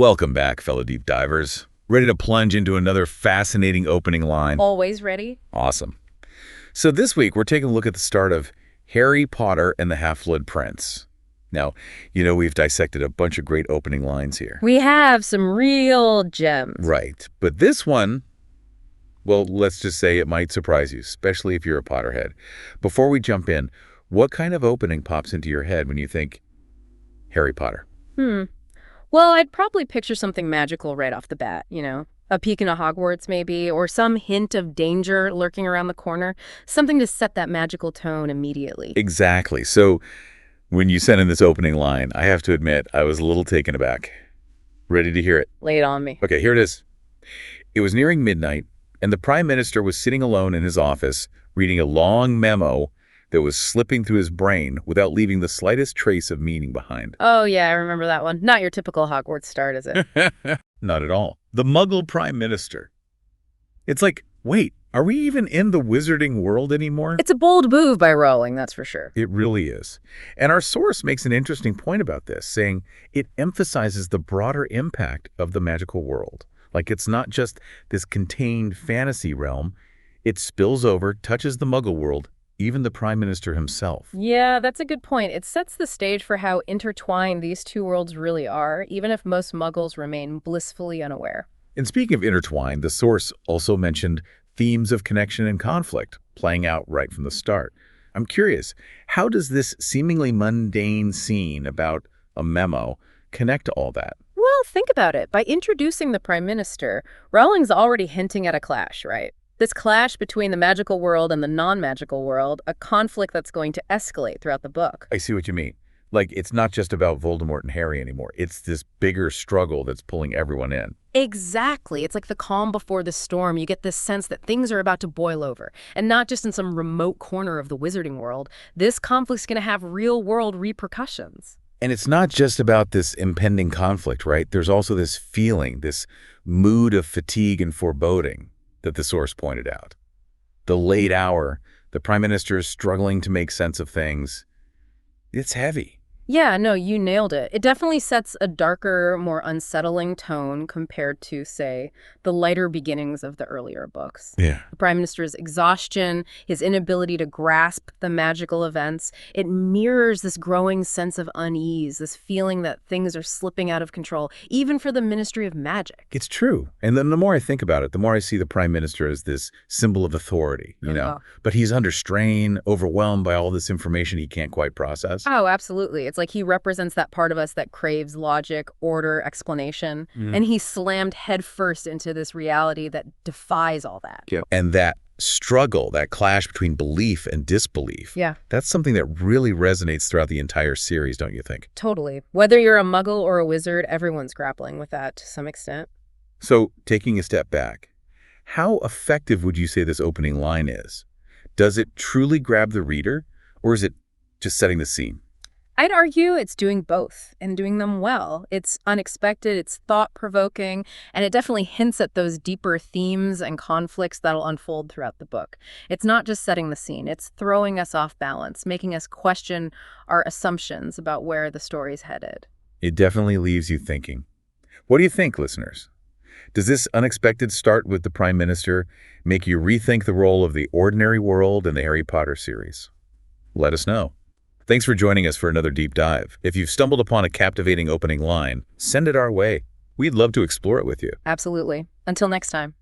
Welcome back, fellow deep divers. Ready to plunge into another fascinating opening line? Always ready. Awesome. So this week, we're taking a look at the start of Harry Potter and the Half-Blood Prince. Now, we've dissected a bunch of great opening lines here. We have some real gems. Right. But this one, well, let's just say it might surprise you, especially if you're a Potterhead. Before we jump in, what kind of opening pops into your head when you think Harry Potter? Well, I'd probably picture something magical right off the bat, a peek into Hogwarts maybe, or some hint of danger lurking around the corner, something to set that magical tone immediately. Exactly. So when you sent in this opening line, I have to admit, I was a little taken aback. Ready to hear it? Lay it on me. Okay, here it is. It was nearing midnight, and the Prime Minister was sitting alone in his office, reading a long memo that was slipping through his brain without leaving the slightest trace of meaning behind. Oh, yeah, I remember that one. Not your typical Hogwarts start, is it? Not at all. The Muggle Prime Minister. It's like, wait, are we even in the wizarding world anymore? It's a bold move by Rowling, that's for sure. It really is. And our source makes an interesting point about this, saying it emphasizes the broader impact of the magical world. Like, it's not just this contained fantasy realm. It spills over, touches the Muggle world, even the Prime Minister himself. Yeah, that's a good point. It sets the stage for how intertwined these two worlds really are, even if most Muggles remain blissfully unaware. And speaking of intertwined, the source also mentioned themes of connection and conflict playing out right from the start. I'm curious, how does this seemingly mundane scene about a memo connect to all that? Well, think about it. By introducing the Prime Minister, Rowling's already hinting at a clash, right? This clash between the magical world and the non-magical world, a conflict that's going to escalate throughout the book. I see what you mean. Like, it's not just about Voldemort and Harry anymore. It's this bigger struggle that's pulling everyone in. Exactly. It's like the calm before the storm. You get this sense that things are about to boil over. And not just in some remote corner of the wizarding world. This conflict's going to have real-world repercussions. And it's not just about this impending conflict, right? There's also this feeling, this mood of fatigue and foreboding that the source pointed out. The late hour, the Prime Minister is struggling to make sense of things. It's heavy. Yeah, no, you nailed it. It definitely sets a darker, more unsettling tone compared to, say, the lighter beginnings of the earlier books. Yeah. The Prime Minister's exhaustion, his inability to grasp the magical events, it mirrors this growing sense of unease, this feeling that things are slipping out of control, even for the Ministry of Magic. It's true. And then the more I think about it, the more I see the Prime Minister as this symbol of authority, But he's under strain, overwhelmed by all this information he can't quite process. Oh, absolutely. It's like he represents that part of us that craves logic, order, explanation, and he's slammed headfirst into this reality that defies all that. Yeah. And that struggle, that clash between belief and disbelief, that's something that really resonates throughout the entire series, don't you think? Totally. Whether you're a Muggle or a wizard, everyone's grappling with that to some extent. So, taking a step back, how effective would you say this opening line is? Does it truly grab the reader, or is it just setting the scene? I'd argue it's doing both and doing them well. It's unexpected, it's thought-provoking, and it definitely hints at those deeper themes and conflicts that'll unfold throughout the book. It's not just setting the scene, it's throwing us off balance, making us question our assumptions about where the story's headed. It definitely leaves you thinking. What do you think, listeners? Does this unexpected start with the Prime Minister make you rethink the role of the ordinary world in the Harry Potter series? Let us know. Thanks for joining us for another deep dive. If you've stumbled upon a captivating opening line, send it our way. We'd love to explore it with you. Absolutely. Until next time.